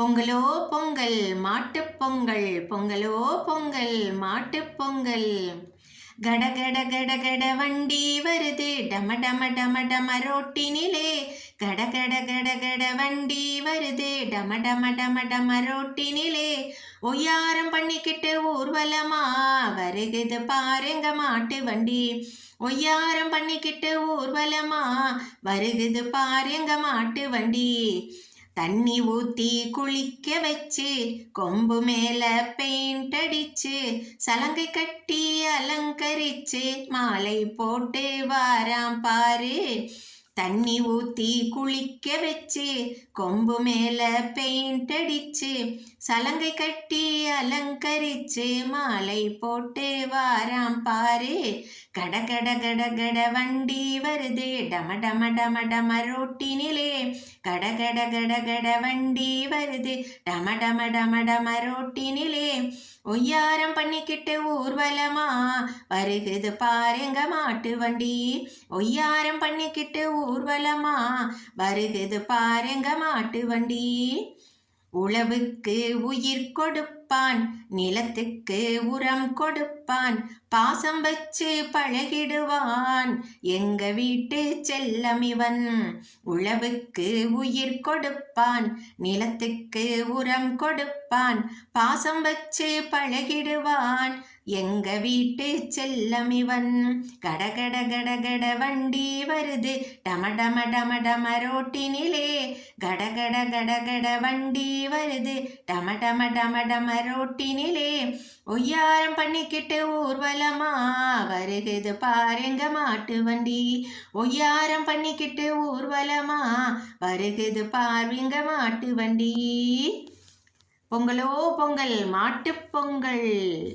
பொங்கலோ பொங்கல் மாட்டுப் பொங்கல், பொங்கலோ பொங்கல் மாட்டுப் பொங்கல். கட கட கட கட வண்டி வருது டம டம டம டம ரோட்டினிலே. கட கட கட கட வண்டி வருது டம டம டம டம ரோட்டினிலே. ஒய்யாரம் பண்ணிக்கிட்டு ஊர்வலமா வருகுது பாருங்க மாட்டு வண்டி. ஒய்யாரம் பண்ணிக்கிட்டு ஊர்வலமா வருகுது பாருங்க மாட்டு வண்டி. தண்ணி ஊத்தி குளிக்க வச்சு கொம்பு மேல பெயிண்ட் அடிச்சு சலங்கை கட்டி அலங்கரிச்சு மாலை போட்டு வாராம் பாரு. தண்ணி ஊத்தி குளிக்க வச்சு கொம்பு மேல பெயிண்ட் அடிச்சு சலங்கை கட்டி அலங்கரிச்சு மாலை போட்டு வாராம் பாரு. கட கட கட கட வண்டி வருது டம டம டம டம ரோட்டினிலே. கட கட கட கட வண்டி வருது டம டம டம டம ரோட்டினிலே. ஒய்யாரம் பண்ணிக்கிட்டு ஊர்வலமா வருகுது பாருங்க மாட்டு வண்டி. ஒய்யாரம் பண்ணிக்கிட்டு ஊர்வலமா வருகுது பாருங்க மாட்டு வண்டி. உழவுக்கு உயிர் கொடுப்பான், நிலத்துக்கு உரம் கொடுப்பான், பாசம் வச்சு பழகிடுவான் எங்க வீட்டு செல்லமிவன். உழவுக்கு உயிர் கொடுப்பான், நிலத்துக்கு உரம் கொடுப்பான், பாசம் வச்சு பழகிடுவான் எங்க வீட்டு செல்லமிவன். கட கட கட கட வண்டி வருது டம டம டம டம ரோட்டினிலே. கட கட கட கட வண்டி வருது டம டம டம டம ரோட்டினிலே. ஒய்யாரம் பண்ணிக்கிட்டு ஊர்வலமா வருகுது பாருங்க மாட்டு வண்டி. ஒய்யாரம் பண்ணிக்கிட்டு ஊர்வலமா வருகுது பாருங்க மாட்டு வண்டி. பொங்கலோ பொங்கல் மாட்டுப் பொங்கல்.